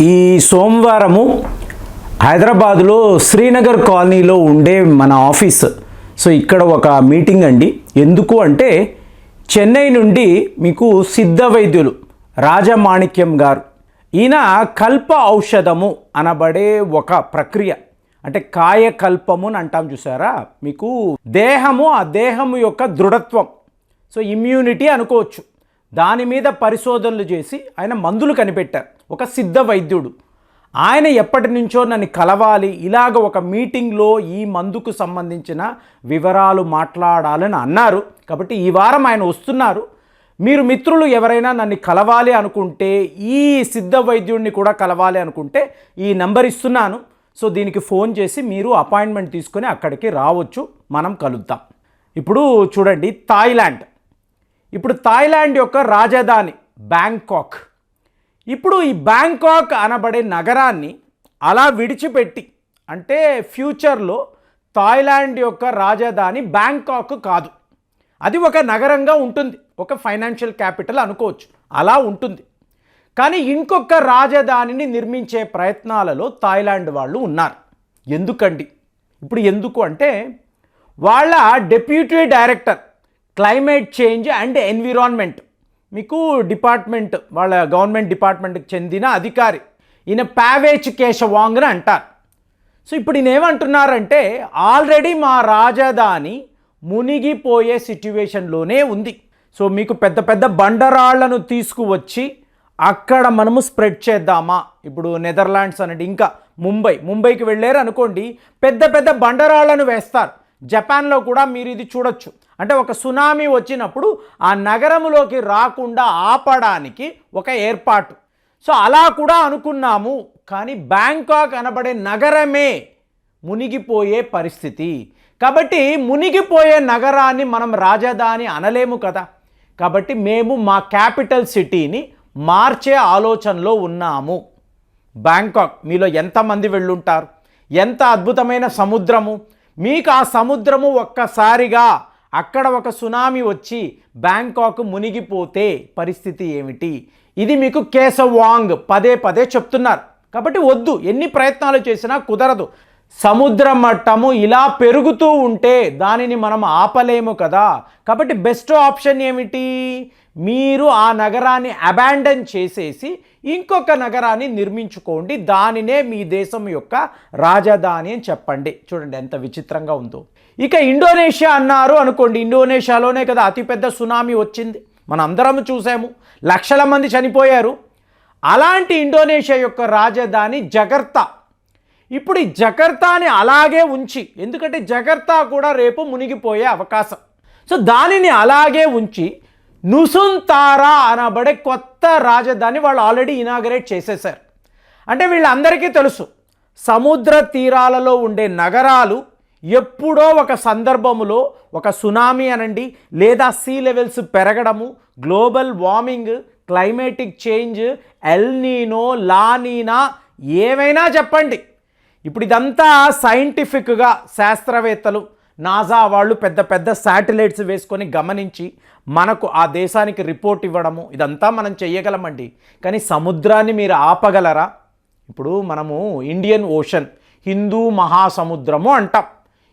ఈ సోమవారము హైదరాబాదులో శ్రీనగర్ కాలనీలో ఉండే మన ఆఫీస్. సో ఇక్కడ ఒక మీటింగ్ అండి. ఎందుకు అంటే చెన్నై నుండి మీకు సిద్ధ వైద్యులు రాజమాణిక్యం గారు, ఈయన కల్ప ఔషధము అనబడే ఒక ప్రక్రియ, అంటే కాయకల్పము అని అంటాం చూసారా, మీకు దేహము, ఆ దేహము యొక్క దృఢత్వం, సో ఇమ్యూనిటీ అనుకోవచ్చు, దాని మీద పరిశోధనలు చేసి ఆయన మందులు కనిపెట్టారు. ఒక సిద్ధ వైద్యుడు ఆయన ఎప్పటి నుంచో నన్ను కలవాలి, ఇలాగ ఒక మీటింగ్లో ఈ మందుకు సంబంధించిన వివరాలు మాట్లాడాలని అన్నారు. కాబట్టి ఈ వారం ఆయన వస్తున్నారు. మీరు మిత్రులు ఎవరైనా నన్ను కలవాలి అనుకుంటే, ఈ సిద్ధ వైద్యుడిని కూడా కలవాలి అనుకుంటే ఈ నెంబర్ ఇస్తున్నాను. సో దీనికి ఫోన్ చేసి మీరు అపాయింట్మెంట్ తీసుకొని అక్కడికి రావచ్చు, మనం కలుద్దాం. ఇప్పుడు చూడండి, థాయిలాండ్ యొక్క రాజధాని బ్యాంకాక్. ఇప్పుడు ఈ బ్యాంకాక్ అనబడే నగరాన్ని అలా విడిచిపెట్టి, అంటే ఫ్యూచర్లో థాయిలాండ్ యొక్క రాజధాని బ్యాంకాక్ కాదు, అది ఒక నగరంగా ఉంటుంది, ఒక ఫైనాన్షియల్ క్యాపిటల్ అనుకోవచ్చు, అలా ఉంటుంది. కానీ ఇంకొక రాజధానిని నిర్మించే ప్రయత్నాలలో థాయిలాండ్ వాళ్ళు ఉన్నారు. ఎందుకండి? ఇప్పుడు ఎందుకు అంటే, వాళ్ళ deputy director climate change and environment, మీకు డిపార్ట్మెంట్, వాళ్ళ గవర్నమెంట్ డిపార్ట్మెంట్కి చెందిన అధికారి, ఈయన పావేచ్ కేశవాంగ్ అని అంటారు. సో ఇప్పుడు ఈయన ఏమంటున్నారంటే, ఆల్రెడీ మా రాజధాని మునిగిపోయే సిట్యువేషన్లోనే ఉంది. సో మీకు పెద్ద పెద్ద బండరాళ్లను తీసుకువచ్చి అక్కడ మనము స్ప్రెడ్ చేద్దామా? ఇప్పుడు నెదర్లాండ్స్ అనేది, ఇంకా ముంబైకి వెళ్ళారు అనుకోండి, పెద్ద పెద్ద బండరాళ్లను వేస్తారు. జపాన్లో కూడా మీరు ఇది చూడొచ్చు, అంటే ఒక సునామీ వచ్చినప్పుడు ఆ నగరంలోకి రాకుండా ఆపడానికి ఒక ఏర్పాటు. సో అలా కూడా అనుకున్నాము, కానీ బ్యాంకాక్ అనబడే నగరమే మునిగిపోయే పరిస్థితి. కాబట్టి మునిగిపోయే నగరాన్ని మనం రాజధాని అనలేము కదా. కాబట్టి మేము మా క్యాపిటల్ సిటీని మార్చే ఆలోచనలో ఉన్నాము. బ్యాంకాక్ మీలో ఎంతమంది వెళ్ళుంటారు? ఎంత అద్భుతమైన సముద్రము! మీకు ఆ సముద్రము ఒక్కసారిగా అక్కడ ఒక సునామీ వచ్చి బ్యాంకాక్ మునిగిపోతే పరిస్థితి ఏమిటి? ఇది మీకు కేశవాంగ్ పదే పదే చెప్తున్నారు. కాబట్టి వద్దు, ఎన్ని ప్రయత్నాలు చేసినా కుదరదు. సముద్ర మట్టము ఇలా పెరుగుతూ ఉంటే దానిని మనం ఆపలేము కదా. కాబట్టి బెస్ట్ ఆప్షన్ ఏమిటి? మీరు ఆ నగరాన్ని అబాండన్ చేసేసి ఇంకొక నగరాన్ని నిర్మించుకోండి, దానినే మీ దేశం యొక్క రాజధాని అని చెప్పండి. చూడండి ఎంత విచిత్రంగా ఉందో. ఇక ఇండోనేషియా అన్నారు అనుకోండి, ఇండోనేషియాలోనే కదా అతిపెద్ద సునామీ వచ్చింది, మనం అందరం చూసాము, లక్షల మంది చనిపోయారు. అలాంటి ఇండోనేషియా యొక్క రాజధాని జకర్తా. ఇప్పుడు ఈ జకర్తాని అలాగే ఉంచి, ఎందుకంటే జకర్తా కూడా రేపు మునిగిపోయే అవకాశం, సో దానిని అలాగే ఉంచి నుసుంతారా అనబడే కొత్త రాజధాని వాళ్ళు ఆల్రెడీ ఇనాగరేట్ చేసేసారు. అంటే వీళ్ళందరికీ తెలుసు, సముద్ర తీరాలలో ఉండే నగరాలు ఎప్పుడో ఒక సందర్భములో ఒక సునామీ అనండి, లేదా సీ లెవెల్స్ పెరగడము, global warming, climatic change, El Nino, La Nina, ఏవైనా చెప్పండి. ఇప్పుడు ఇదంతా సైంటిఫిక్గా శాస్త్రవేత్తలు, నాసా వాళ్ళు పెద్ద పెద్ద శాటిలైట్స్ వేసుకొని గమనించి మనకు ఆ దేశానికి రిపోర్ట్ ఇవ్వడము, ఇదంతా మనం చెయ్యగలమండి. కానీ సముద్రాన్ని మీరు ఆపగలరా? ఇప్పుడు మనము ఇండియన్ ఓషన్, హిందూ మహాసముద్రము అంటాం,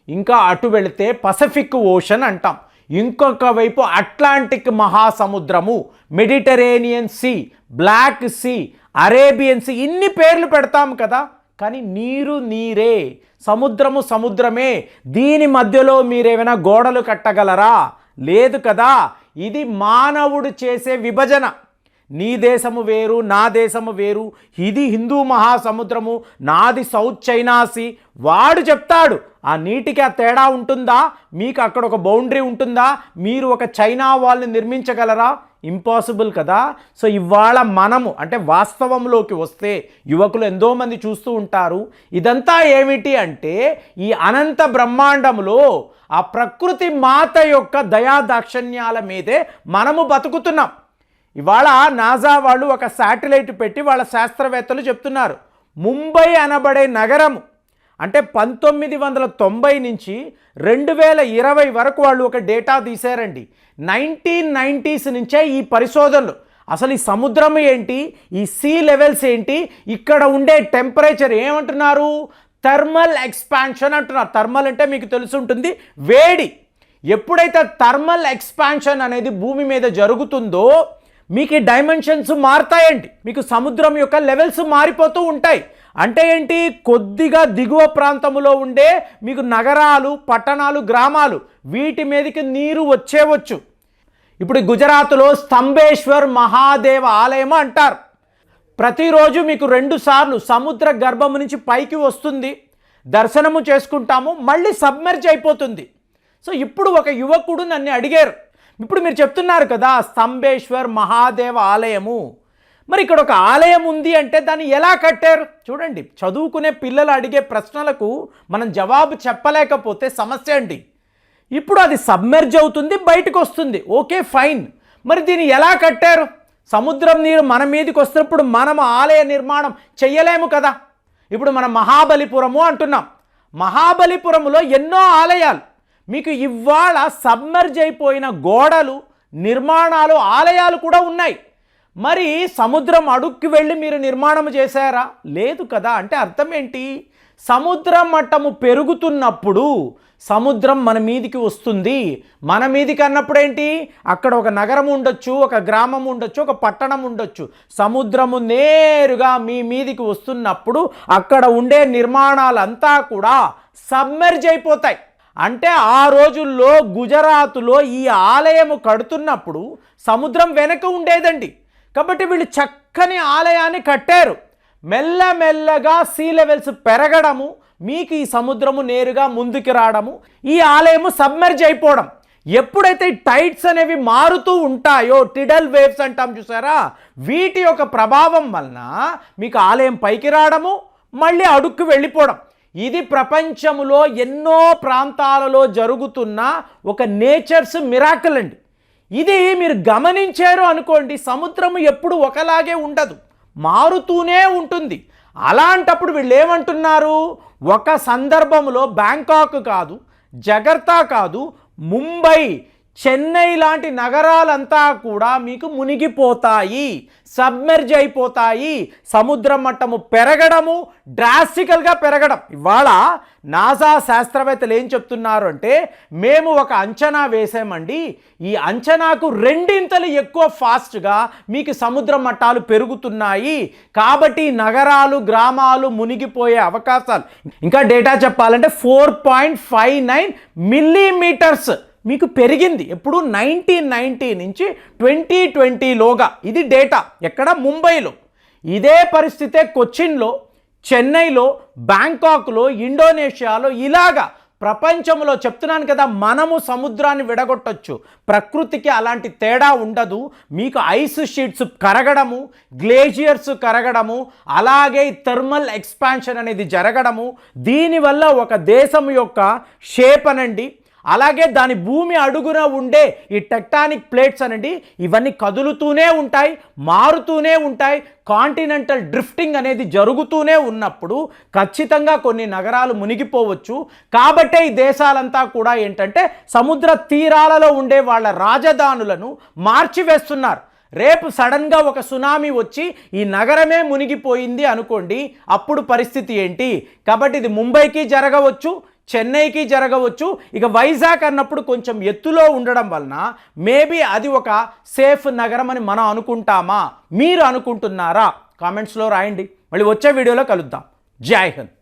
ఇంకా అటు వెళితే పసిఫిక్ ఓషన్ అంటాం, ఇంకొక వైపు అట్లాంటిక్ మహాసముద్రము, Mediterranean sea, black sea, Arabian sea, ఇన్ని పేర్లు పెడతాం కదా. కానీ నీరు నీరే, సముద్రము సముద్రమే. దీని మధ్యలో మీరేమైనా గోడలు కట్టగలరా? లేదు కదా. ఇది మానవుడు చేసే విభజన. నీ దేశము వేరు, నా దేశము వేరు, ఇది హిందూ మహాసముద్రము, నాది సౌత్ చైనా సీ. వాడు చెప్తాడు ఆ నీటికి ఆ తేడా ఉంటుందా? మీకు అక్కడ ఒక బౌండరీ ఉంటుందా? మీరు ఒక చైనా వాల్ని నిర్మించగలరా? ఇంపాసిబుల్ కదా. సో ఇవాళ మనము, అంటే వాస్తవంలోకి వస్తే యువకులు ఎంతోమంది చూస్తూ ఉంటారు, ఇదంతా ఏమిటి అంటే ఈ అనంత బ్రహ్మాండంలో ఆ ప్రకృతి మాత యొక్క దయాదాక్షిణ్యాల మీదే మనము బతుకుతున్నాం. ఇవాళ నాసా వాళ్ళు ఒక శాటిలైట్ పెట్టి వాళ్ళ శాస్త్రవేత్తలు చెప్తున్నారు, ముంబై అనబడే నగరము, అంటే 1990 నుంచి 2020 వరకు వాళ్ళు ఒక డేటా తీశారండి. 1990s నుంచే ఈ పరిశోధనలు, అసలు ఈ సముద్రం ఏంటి, ఈ సీ లెవెల్స్ ఏంటి, ఇక్కడ ఉండే టెంపరేచర్ ఏమంటున్నారు, థర్మల్ ఎక్స్పాన్షన్ అంటున్నారు. థర్మల్ అంటే మీకు తెలిసి ఉంటుంది, వేడి. ఎప్పుడైతే థర్మల్ ఎక్స్పాన్షన్ అనేది భూమి మీద జరుగుతుందో మీకు ఈ డైమెన్షన్స్ మారుతాయండి. మీకు సముద్రం యొక్క లెవెల్స్ మారిపోతూ ఉంటాయి. అంటే ఏంటి, కొద్దిగా దిగువ ప్రాంతంలో ఉండే మీకు నగరాలు, పట్టణాలు, గ్రామాలు వీటి మీదకి నీరు వచ్చేవచ్చు. ఇప్పుడు గుజరాత్లో స్తంభేశ్వర్ మహాదేవ ఆలయం అంటారు. ప్రతిరోజు మీకు 2 సార్లు సముద్ర గర్భం నుంచి పైకి వస్తుంది, దర్శనము చేసుకుంటాము, మళ్ళీ సబ్మెర్జ్ అయిపోతుంది. సో ఇప్పుడు ఒక యువకుడు నన్ను అడిగారు, ఇప్పుడు మీరు చెప్తున్నారు కదా స్తంభేశ్వర్ మహాదేవ ఆలయము, మరి ఇక్కడ ఒక ఆలయం ఉంది అంటే దాన్ని ఎలా కట్టారు? చూడండి, చదువుకునే పిల్లలు అడిగే ప్రశ్నలకు మనం జవాబు చెప్పలేకపోతే సమస్య అండి. ఇప్పుడు అది సబ్మెర్జ్ అవుతుంది, బయటకు వస్తుంది, ఓకే ఫైన్. మరి దీన్ని ఎలా కట్టారు? సముద్రం నీరు మన మీదకి వస్తున్నప్పుడు మనం ఆలయ నిర్మాణం చెయ్యలేము కదా. ఇప్పుడు మనం మహాబలిపురము అంటున్నాం, మహాబలిపురంలో ఎన్నో ఆలయాలు, మీకు ఇవాళ సబ్మెర్జ్ అయిపోయిన గోడలు, నిర్మాణాలు, ఆలయాలు కూడా ఉన్నాయి. మరి సముద్రం అడుక్కి వెళ్ళి మీరు నిర్మాణం చేశారా? లేదు కదా. అంటే అర్థం ఏంటి, సముద్ర మట్టము పెరుగుతున్నప్పుడు సముద్రం మన మీదికి వస్తుంది. మన మీదికి అన్నప్పుడు ఏంటి, అక్కడ ఒక నగరం ఉండొచ్చు, ఒక గ్రామం ఉండొచ్చు, ఒక పట్టణం ఉండొచ్చు. సముద్రము నేరుగా మీ మీదికి వస్తున్నప్పుడు అక్కడ ఉండే నిర్మాణాలంతా కూడా సబ్మెర్జ్ అయిపోతాయి. అంటే ఆ రోజుల్లో గుజరాత్లో ఈ ఆలయము కడుతున్నప్పుడు సముద్రం వెనక ఉండేదండి. కాబట్టి వీళ్ళు చక్కని ఆలయాన్ని కట్టారు. మెల్లమెల్లగా సీ లెవెల్స్ పెరగడము, మీకు ఈ సముద్రము నేరుగా ముందుకు రావడము, ఈ ఆలయము సబ్మెర్జ్ అయిపోవడం. ఎప్పుడైతే ఈ టైడ్స్ అనేవి మారుతూ ఉంటాయో, టిడల్ వేవ్స్ అంటాం చూసారా, వీటి యొక్క ప్రభావం వలన మీకు ఆలయం పైకి రావడము, మళ్ళీ అడుక్కు వెళ్ళిపోవడం. ఇది ప్రపంచంలో ఎన్నో ప్రాంతాలలో జరుగుతున్న ఒక నేచర్స్ మిరాకిల్ అండి. ఇది మీరు గమనించారు అనుకోండి, సముద్రము ఎప్పుడు ఒకలాగే ఉండదు, మారుతూనే ఉంటుంది. అలాంటప్పుడు వీళ్ళు ఏమంటున్నారు, ఒక సందర్భంలో బ్యాంకాక్ కాదు, జగర్తా కాదు, ముంబై, చెన్నై లాంటి నగరాలంతా కూడా మీకు మునిగిపోతాయి, సబ్మెర్జ్ అయిపోతాయి. సముద్ర మట్టము పెరగడము, డ్రాస్టికల్గా పెరగడం. ఇవాళ నాసా శాస్త్రవేత్తలు ఏం చెప్తున్నారు అంటే, మేము ఒక అంచనా వేసామండి, ఈ అంచనాకు 2 ఎక్కువ ఫాస్ట్గా మీకు సముద్ర మట్టాలు పెరుగుతున్నాయి, కాబట్టి నగరాలు, గ్రామాలు మునిగిపోయే అవకాశాలు. ఇంకా డేటా చెప్పాలంటే 4.59 మిల్లీమీటర్స్ మీకు పెరిగింది. ఎప్పుడు 1990 నుంచి 2020లోగా. ఇది డేటా ఎక్కడ, ముంబైలో. ఇదే పరిస్థితే కొచ్చిన్లో, చెన్నైలో, బ్యాంకాక్లో, ఇండోనేషియాలో, ఇలాగా ప్రపంచంలో చెప్తున్నాను కదా. మనము సముద్రాన్ని విడగొట్టచ్చు, ప్రకృతికి అలాంటి తేడా ఉండదు. మీకు ఐస్ షీట్స్ కరగడము, గ్లేషియర్స్ కరగడము, అలాగే థర్మల్ ఎక్స్పాన్షన్ అనేది జరగడము, దీనివల్ల ఒక దేశం యొక్క షేప్ అనండి, అలాగే దాని భూమి అడుగున ఉండే ఈ టెక్టానిక్ ప్లేట్స్ అనండి, ఇవన్నీ కదులుతూనే ఉంటాయి, మారుతూనే ఉంటాయి. కాంటినెంటల్ డ్రిఫ్టింగ్ అనేది జరుగుతూనే ఉన్నప్పుడు ఖచ్చితంగా కొన్ని నగరాలు మునిగిపోవచ్చు. కాబట్టే ఈ దేశాలంతా కూడా ఏంటంటే సముద్ర తీరాలలో ఉండే వాళ్ళ రాజధానులను మార్చివేస్తున్నారు. రేపు సడన్గా ఒక సునామీ వచ్చి ఈ నగరమే మునిగిపోయింది అనుకోండి, అప్పుడు పరిస్థితి ఏంటి? కాబట్టి ఇది ముంబైకి జరగవచ్చు, చెన్నైకి జరగవచ్చు. ఇక వైజాగ్ అన్నప్పుడు కొంచెం ఎత్తులో ఉండడం వలన మేబీ అది ఒక సేఫ్ నగరం అని మనం అనుకుంటామా? మీరు అనుకుంటున్నారా? కామెంట్స్లో రాయండి. మళ్ళీ వచ్చే వీడియోలో కలుద్దాం. జై హింద్.